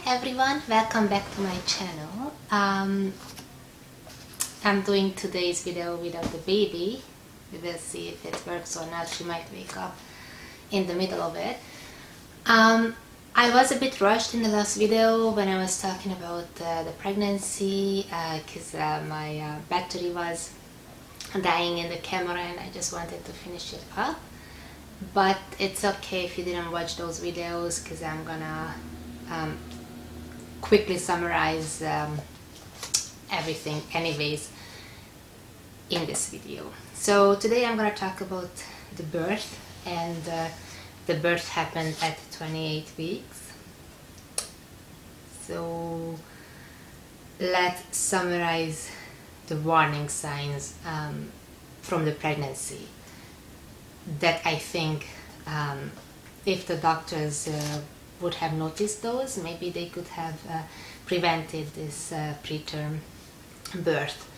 everyone, welcome back to my channel. I'm doing today's video without the baby. We will see if it works or not. She might wake up in the middle of it. I was a bit rushed in the last video when I was talking about the pregnancy because my battery was dying in the camera and I just wanted to finish it up. But it's okay if you didn't watch those videos because I'm gonna quickly summarize everything anyways in this video. So today I'm gonna talk about the birth, and the birth happened at 28 weeks. So let's summarize the warning signs from the pregnancy that I think if the doctors would have noticed those, maybe they could have prevented this preterm birth.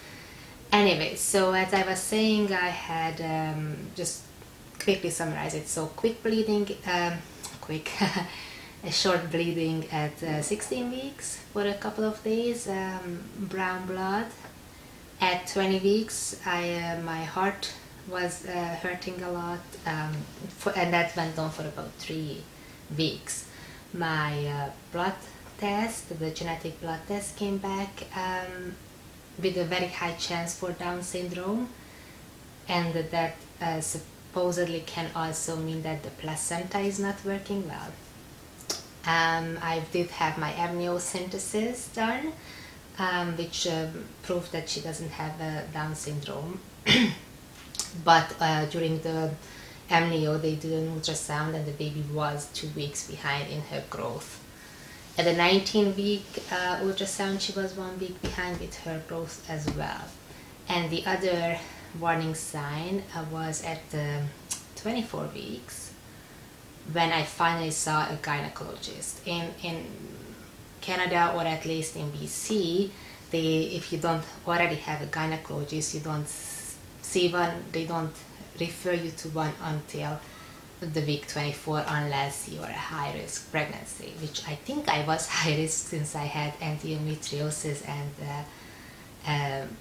Anyway, so as I was saying, I had just quickly summarize it. So quick bleeding, a short bleeding at 16 weeks for a couple of days, brown blood. At 20 weeks, my heart was hurting a lot, and that went on for about 3 weeks. My blood test, the genetic blood test, came back with a very high chance for Down syndrome, and that supposedly can also mean that the placenta is not working well. I did have my amniocentesis done, which proved that she doesn't have Down syndrome. But during the amnio they did an ultrasound and the baby was 2 weeks behind in her growth. At the 19-week ultrasound she was 1 week behind with her growth as well. And the other warning sign was at 24 weeks when I finally saw a gynecologist. In Canada, or at least in BC, if you don't already have a gynecologist, you don't see one, they don't refer you to one until the week 24 unless you are a high-risk pregnancy, which I think I was high-risk since I had endometriosis and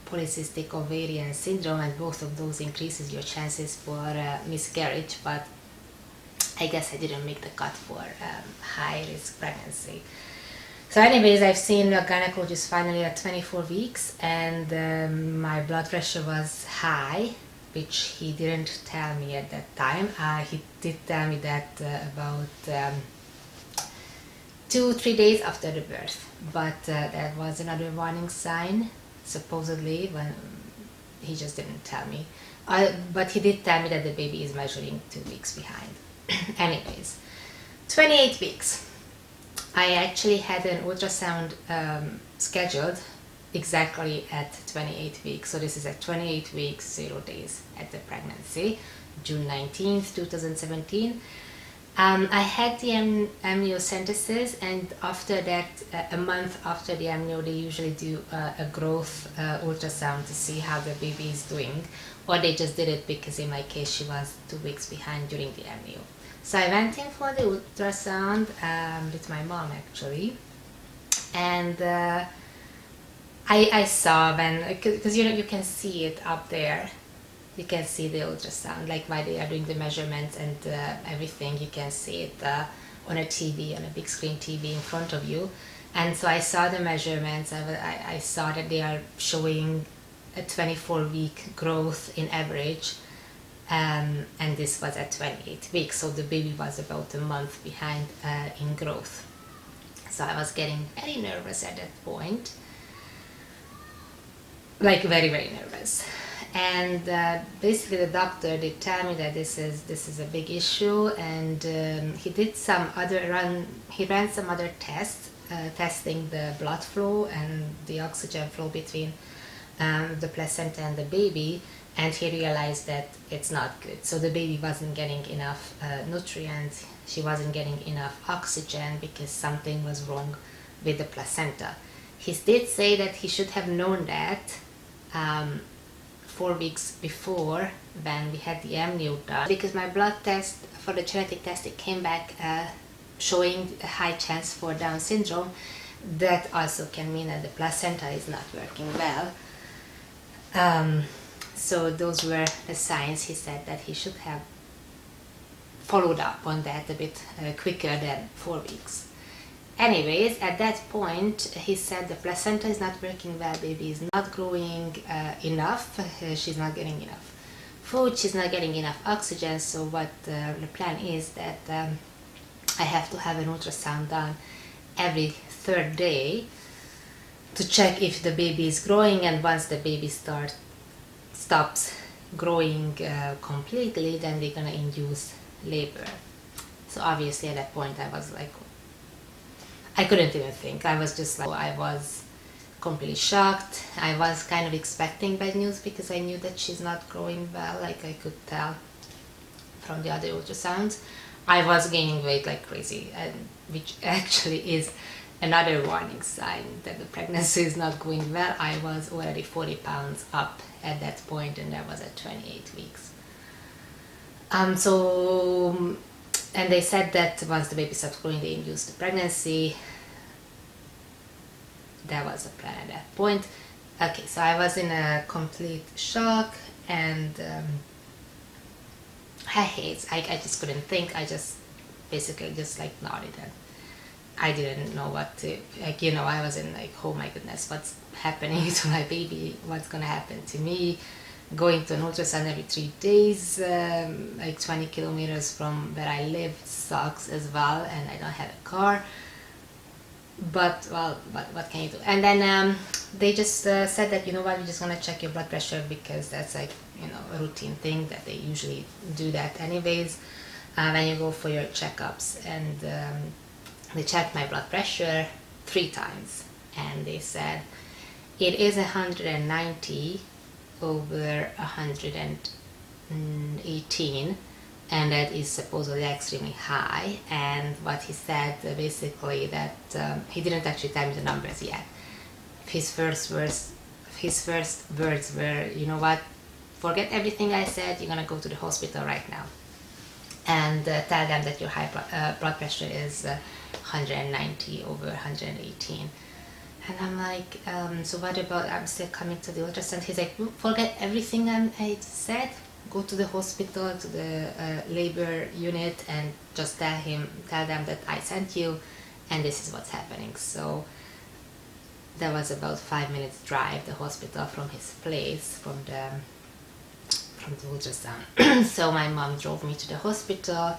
polycystic ovarian syndrome, and both of those increases your chances for miscarriage, but I guess I didn't make the cut for high-risk pregnancy. So anyways, I've seen a gynecologist finally at 24 weeks, and my blood pressure was high, which he didn't tell me at that time. He did tell me that about 2-3 days after the birth, but that was another warning sign, supposedly, when he just didn't tell me. But he did tell me that the baby is measuring 2 weeks behind. Anyways, 28 weeks. I actually had an ultrasound scheduled exactly at 28 weeks. So this is at 28 weeks, 0 days at the pregnancy, June 19th, 2017. I had the amniocentesis, and after that, a month after the amnio, they usually do a growth ultrasound to see how the baby is doing, or they just did it because in my case she was 2 weeks behind during the amnio. So I went in for the ultrasound with my mom actually, and I saw when, because you can see it up there, you can see the ultrasound, like while they are doing the measurements and everything, you can see it on a TV, on a big screen TV in front of you. And so I saw the measurements. I saw that they are showing a 24-week growth in average, and this was at 28 weeks, so the baby was about a month behind in growth. So I was getting very nervous at that point, like very nervous. And basically the doctor did tell me that this is a big issue, and he did he ran some other tests testing the blood flow and the oxygen flow between the placenta and the baby, and he realized that it's not good. So the baby wasn't getting enough nutrients, she wasn't getting enough oxygen because something was wrong with the placenta. He did say that he should have known that 4 weeks before when we had the amnio done, because my blood test for the genetic test, it came back showing a high chance for Down syndrome, that also can mean that the placenta is not working well. So those were the signs. He said that he should have followed up on that a bit quicker than 4 weeks. Anyways, at that point, he said the placenta is not working well, baby is not growing enough, she's not getting enough food, she's not getting enough oxygen. So what the plan is that I have to have an ultrasound done every 3rd day to check if the baby is growing, and once the baby stops growing completely, then we're gonna induce labor. So obviously at that point I was like, I couldn't even think. I was just like, I was completely shocked. I was kind of expecting bad news because I knew that she's not growing well, like I could tell from the other ultrasounds. I was gaining weight like crazy, and which actually is another warning sign that the pregnancy is not going well. I was already 40 pounds up at that point, and that was at 28 weeks. And they said that once the baby stops growing, they induce the pregnancy. That was the plan at that point. Okay, so I was in a complete shock, and I just couldn't think. I just basically just like nodded, and I didn't know what to, like, you know, I was in like, oh my goodness, what's happening to my baby? What's gonna happen to me? Going to an ultrasound every 3 days, like 20 kilometers from where I live, sucks as well, and I don't have a car. But well, what can you do? And then they just said that, you know what, we just want to check your blood pressure, because that's like, you know, a routine thing that they usually do that anyways when you go for your checkups. And they checked my blood pressure 3 times, and they said it is 190 over 118, and that is supposedly extremely high. And what he said basically that he didn't actually tell me the numbers yet. His first words were, you know what, forget everything I said, you're gonna go to the hospital right now and tell them that your high blood pressure is 190 over 118. And I'm like, so what about, I'm still coming to the ultrasound? He's like, forget everything I said, go to the hospital, to the labor unit, and just tell them that I sent you, and this is what's happening. So that was about 5 minutes drive, the hospital, from his place, from the ultrasound. So my mom drove me to the hospital.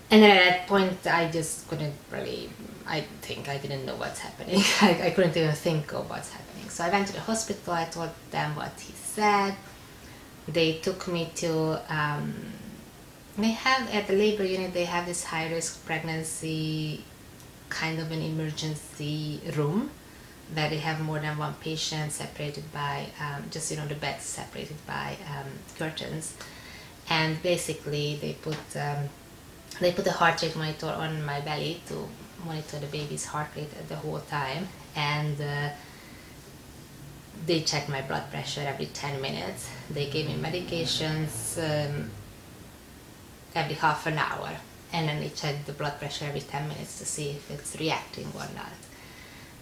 And then at that point, I just couldn't really, I think I didn't know what's happening. I couldn't even think of what's happening. So I went to the hospital, I told them what he said. They took me to, they have, at the labor unit, they have this high-risk pregnancy, kind of an emergency room, where they have more than 1 patient separated by, just, you know, the beds separated by curtains. And basically they put a heart rate monitor on my belly to monitor the baby's heart rate at the whole time, and they checked my blood pressure every 10 minutes. They gave me medications every half an hour, and then they checked the blood pressure every 10 minutes to see if it's reacting or not.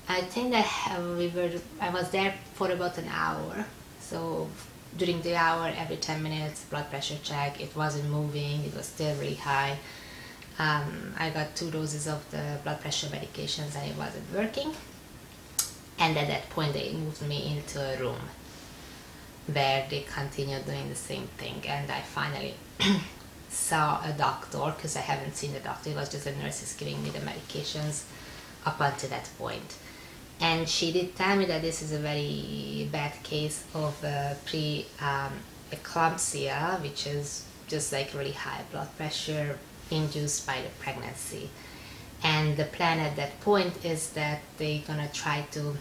I think that I was there for about an hour, so during the hour, every 10 minutes, blood pressure check, it wasn't moving, it was still really high. I got 2 doses of the blood pressure medications and it wasn't working. And at that point they moved me into a room where they continued doing the same thing, and I finally saw a doctor, because I haven't seen the doctor, it was just the nurses giving me the medications up until that point. And she did tell me that this is a very bad case of preeclampsia, which is just like really high blood pressure induced by the pregnancy. And the plan at that point is that they're gonna try to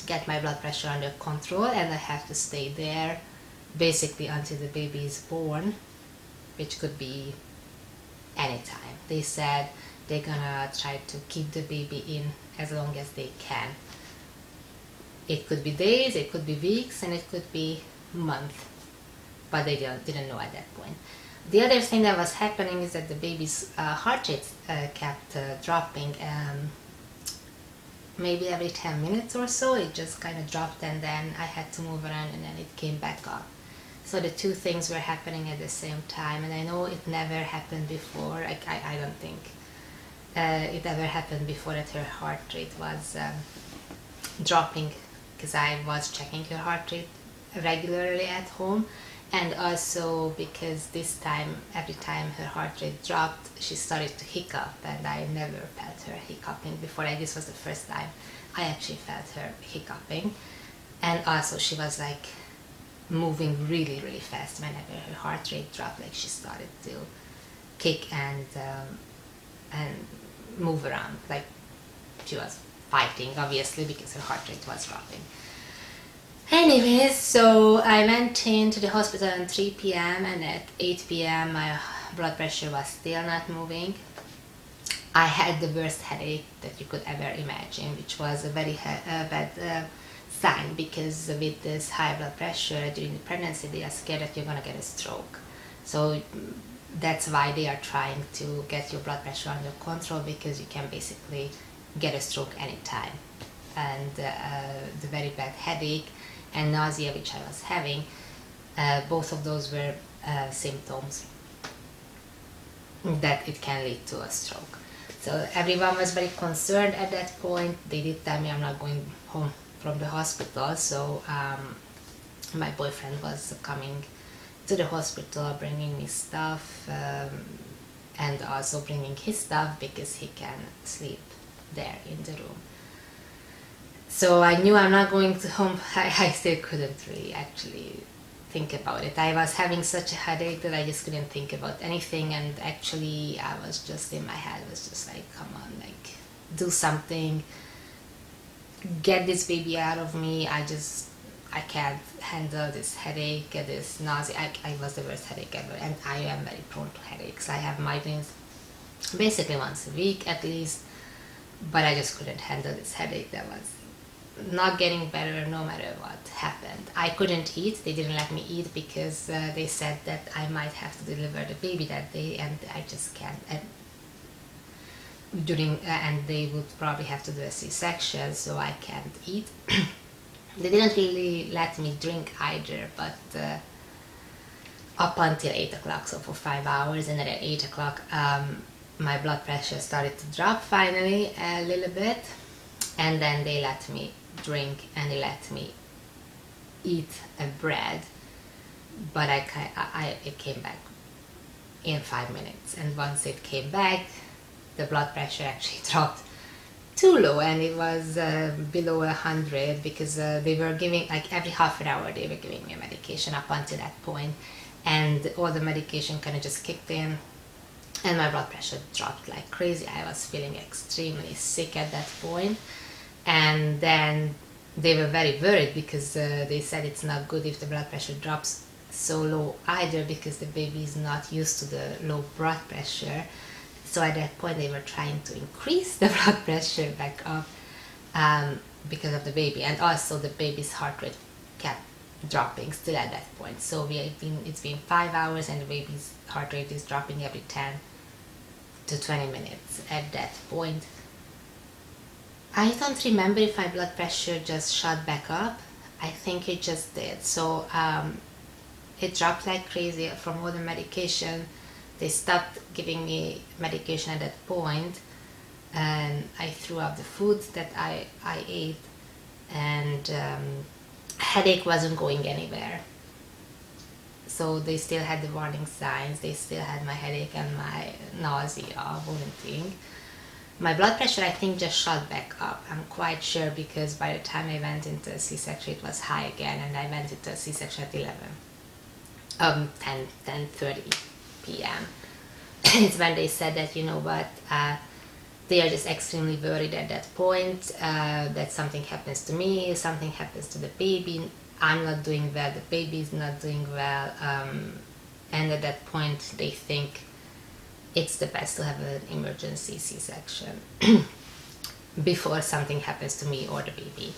get my blood pressure under control, and I have to stay there basically until the baby is born, which could be anytime. They said they're gonna try to keep the baby in as long as they can. It could be days, it could be weeks, and it could be months, but they didn't know at that point. The other thing that was happening is that the baby's heart rate kept dropping. Maybe every 10 minutes or so it just kind of dropped, and then I had to move around, and then it came back up. So the two things were happening at the same time, and I know it never happened before. I don't think it ever happened before that her heart rate was dropping, because I was checking her heart rate regularly at home, and also because this time, every time her heart rate dropped, she started to hiccup, and I never felt her hiccuping before. Like, this was the first time I actually felt her hiccuping. And also she was like moving really, really fast whenever her heart rate dropped. Like, she started to kick and move around, like she was fighting, obviously, because her heart rate was dropping. Anyways, so I went into the hospital at 3 p.m. and at 8 p.m. my blood pressure was still not moving. I had the worst headache that you could ever imagine, which was a very bad sign, because with this high blood pressure during the pregnancy, they are scared that you're gonna get a stroke. So that's why they are trying to get your blood pressure under control, because you can basically get a stroke anytime. And the very bad headache and nausea which I was having, both of those were symptoms that it can lead to a stroke. So everyone was very concerned at that point. They did tell me I'm not going home from the hospital, so my boyfriend was coming to the hospital, bringing me stuff, and also bringing his stuff because he can sleep there in the room. So I knew I'm not going to home. I still couldn't really actually think about it. I was having such a headache that I just couldn't think about anything, and actually I was just in my head, was just like, come on, like, do something, get this baby out of me. I can't handle this headache, this nausea. I was the worst headache ever, and I am very prone to headaches. I have migraines basically once a week at least, but I just couldn't handle this headache that was not getting better no matter what happened. I couldn't eat. They didn't let me eat because they said that I might have to deliver the baby that day, and I just can't. And they would probably have to do a C-section, so I can't eat. They didn't really let me drink either, but up until 8 o'clock, so for 5 hours, and then at 8 o'clock my blood pressure started to drop finally a little bit, and then they let me drink and they let me eat a bread, but it came back in 5 minutes, and once it came back, the blood pressure actually dropped too low, and it was below 100, because they were giving, like, every half an hour they were giving me a medication up until that point, and all the medication kind of just kicked in, and my blood pressure dropped like crazy. I was feeling extremely sick at that point, and then they were very worried because they said it's not good if the blood pressure drops so low either, because the baby is not used to the low blood pressure. So at that point they were trying to increase the blood pressure back up because of the baby, and also the baby's heart rate kept dropping still at that point. So it's been 5 hours, and the baby's heart rate is dropping every 10 to 20 minutes at that point. I don't remember if my blood pressure just shot back up. I think it just did. So it dropped like crazy from all the medication. They stopped giving me medication at that point, and I threw out the food that I ate, and headache wasn't going anywhere. So they still had the warning signs. They still had my headache and my nausea, vomiting. My blood pressure, I think, just shot back up. I'm quite sure, because by the time I went into a C-section, it was high again, and I went into a C-section at 10:30 p.m. It's when they said that, you know what, they are just extremely worried at that point, that something happens to me, something happens to the baby, I'm not doing well, the baby is not doing well, and at that point they think it's the best to have an emergency C-section before something happens to me or the baby.